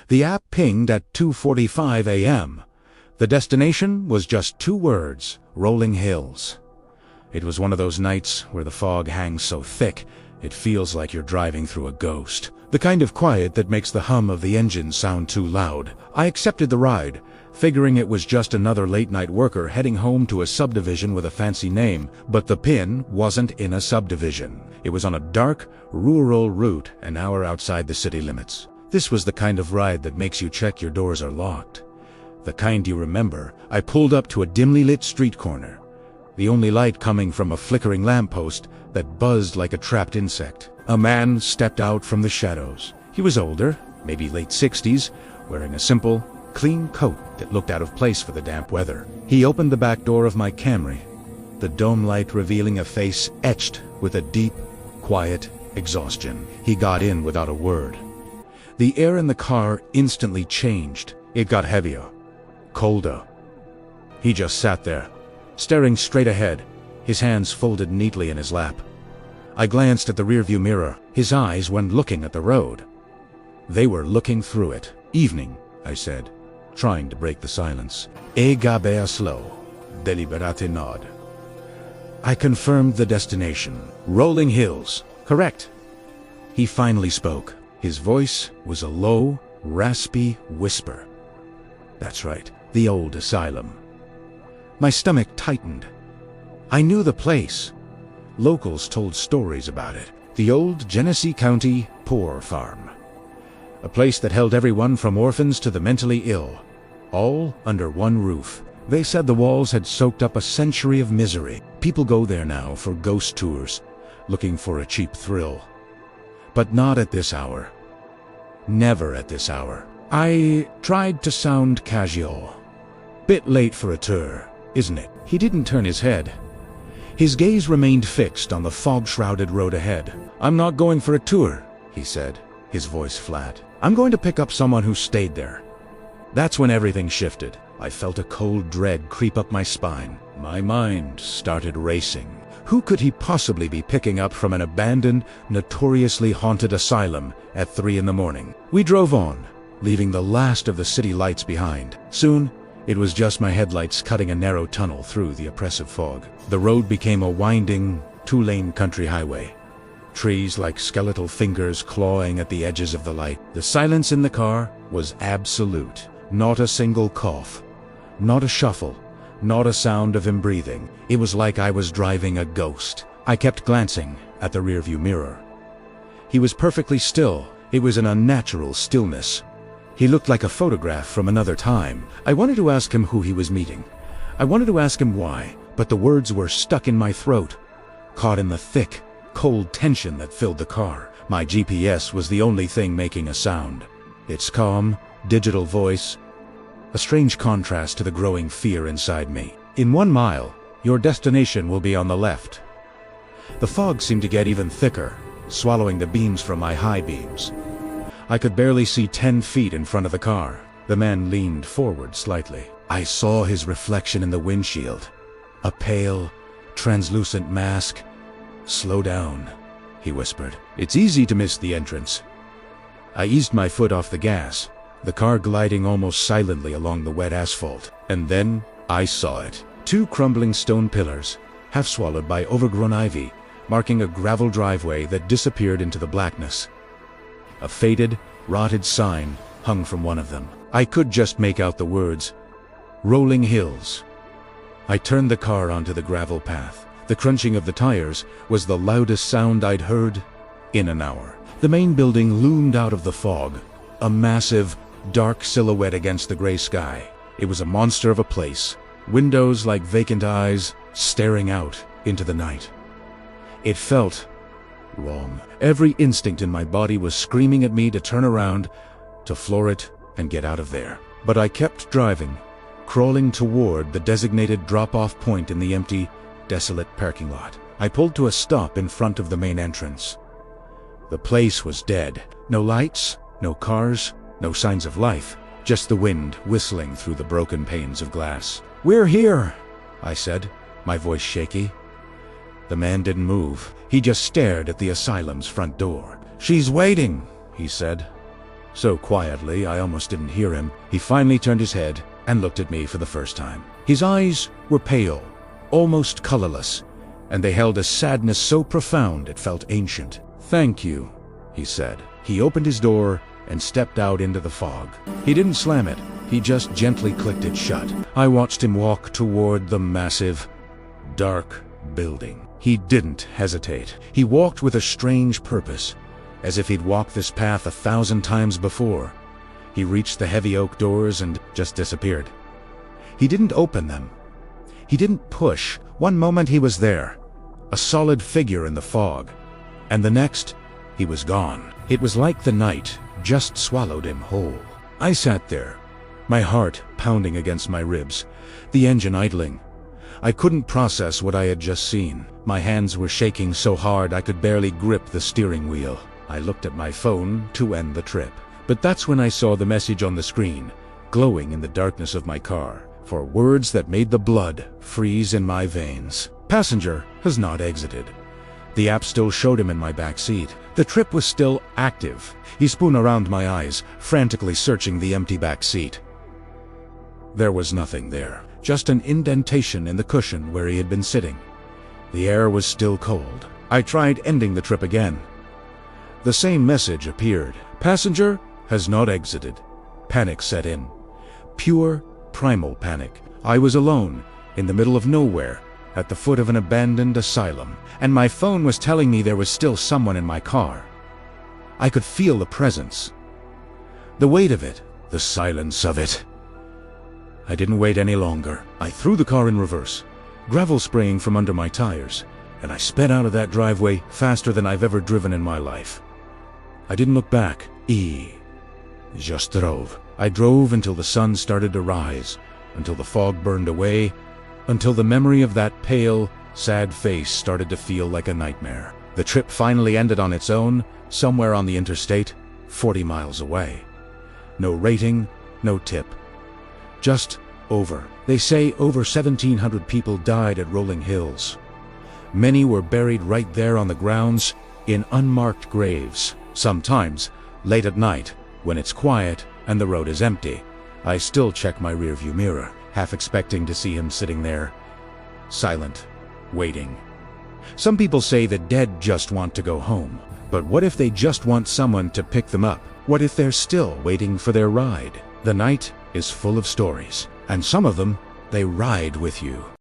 The app pinged at 2:45 a.m. The destination was just 2 words: Rolling Hills. It was one of those nights where the fog hangs so thick, it feels like you're driving through a ghost. The kind of quiet that makes the hum of the engine sound too loud. I accepted the ride, figuring it was just another late-night worker heading home to a subdivision with a fancy name, but the pin wasn't in a subdivision. It was on a dark, rural route an hour outside the city limits. This was the kind of ride that makes you check your doors are locked. The kind you remember. I pulled up to a dimly lit street corner, the only light coming from a flickering lamppost that buzzed like a trapped insect. A man stepped out from the shadows. He was older, maybe late 60s, wearing a simple, clean coat that looked out of place for the damp weather. He opened the back door of my Camry, the dome light revealing a face etched with a deep, quiet exhaustion. He got in without a word. The air in the car instantly changed. It got heavier, colder. He just sat there, staring straight ahead, his hands folded neatly in his lap. I glanced at the rearview mirror. His eyes weren't looking at the road. They were looking through it. "Evening," I said, trying to break the silence. "E gabe slow, deliberate nod." I confirmed the destination. Rolling Hills. Correct. He finally spoke. His voice was a low, raspy whisper. That's right, the old asylum. My stomach tightened. I knew the place. Locals told stories about it. The old Genesee County Poor Farm. A place that held everyone from orphans to the mentally ill, all under one roof. They said the walls had soaked up a century of misery. People go there now for ghost tours, looking for a cheap thrill. But not at this hour. Never at this hour. I tried to sound casual. Bit late for a tour, isn't it? He didn't turn his head. His gaze remained fixed on the fog-shrouded road ahead. "I'm not going for a tour," he said, his voice flat. "I'm going to pick up someone who stayed there." That's when everything shifted. I felt a cold dread creep up my spine. My mind started racing. Who could he possibly be picking up from an abandoned, notoriously haunted asylum at 3 in the morning? We drove on, leaving the last of the city lights behind. Soon, it was just my headlights cutting a narrow tunnel through the oppressive fog. The road became a winding, 2-lane country highway. Trees like skeletal fingers clawing at the edges of the light. The silence in the car was absolute. Not a single cough. Not a shuffle. Not a sound of him breathing. It was like I was driving a ghost. I kept glancing at the rearview mirror. He was perfectly still. It was an unnatural stillness. He looked like a photograph from another time. I wanted to ask him who he was meeting. I wanted to ask him why, but the words were stuck in my throat, caught in the thick, cold tension that filled the car. My GPS was the only thing making a sound. Its calm, digital voice, a strange contrast to the growing fear inside me. "In 1 mile, your destination will be on the left." The fog seemed to get even thicker, swallowing the beams from my high beams. I could barely see 10 feet in front of the car. The man leaned forward slightly. I saw his reflection in the windshield. A pale, translucent mask. "Slow down," he whispered. "It's easy to miss the entrance." I eased my foot off the gas, the car gliding almost silently along the wet asphalt. And then I saw it. 2 crumbling stone pillars, half swallowed by overgrown ivy, marking a gravel driveway that disappeared into the blackness. A faded, rotted sign hung from one of them. I could just make out the words, "Rolling Hills." I turned the car onto the gravel path. The crunching of the tires was the loudest sound I'd heard in an hour. The main building loomed out of the fog, a massive, dark silhouette against the gray sky. It was a monster of a place, windows like vacant eyes staring out into the night. It felt wrong. Every instinct in my body was screaming at me to turn around, to floor it and get out of there. But I kept driving, crawling toward the designated drop-off point in the empty, desolate parking lot. I pulled to a stop in front of the main entrance. The place was dead. No lights, no cars, no signs of life, just the wind whistling through the broken panes of glass. "We're here," I said, my voice shaky. The man didn't move. He just stared at the asylum's front door. "She's waiting," he said. So quietly, I almost didn't hear him. He finally turned his head and looked at me for the first time. His eyes were pale, almost colorless, and they held a sadness so profound it felt ancient. "Thank you," he said. He opened his door and stepped out into the fog. He didn't slam it, he just gently clicked it shut. I watched him walk toward the massive, dark building. He didn't hesitate. He walked with a strange purpose, as if he'd walked this path 1,000 times before. He reached the heavy oak doors and just disappeared. He didn't open them. He didn't push. One moment he was there, a solid figure in the fog, and the next, he was gone. It was like the night just swallowed him whole. I sat there, my heart pounding against my ribs, the engine idling. I couldn't process what I had just seen. My hands were shaking so hard I could barely grip the steering wheel. I looked at my phone to end the trip. But that's when I saw the message on the screen, glowing in the darkness of my car, for words that made the blood freeze in my veins. "Passenger has not exited." The app still showed him in my back seat. The trip was still active. He spun around my eyes, frantically searching the empty back seat. There was nothing there, just an indentation in the cushion where he had been sitting. The air was still cold. I tried ending the trip again. The same message appeared. "Passenger has not exited." Panic set in. Pure, primal panic. I was alone, in the middle of nowhere, at the foot of an abandoned asylum, and my phone was telling me there was still someone in my car. I could feel the presence. The weight of it, the silence of it. I didn't wait any longer. I threw the car in reverse, gravel spraying from under my tires, and I sped out of that driveway faster than I've ever driven in my life. I didn't look back. Just drove. I drove until the sun started to rise, until the fog burned away, until the memory of that pale, sad face started to feel like a nightmare. The trip finally ended on its own, somewhere on the interstate, 40 miles away. No rating, no tip. Just over. They say over 1,700 people died at Rolling Hills. Many were buried right there on the grounds, in unmarked graves. Sometimes, late at night, when it's quiet and the road is empty, I still check my rearview mirror, half expecting to see him sitting there, silent, waiting. Some people say the dead just want to go home. But what if they just want someone to pick them up? What if they're still waiting for their ride? The night is full of stories, and some of them, they ride with you.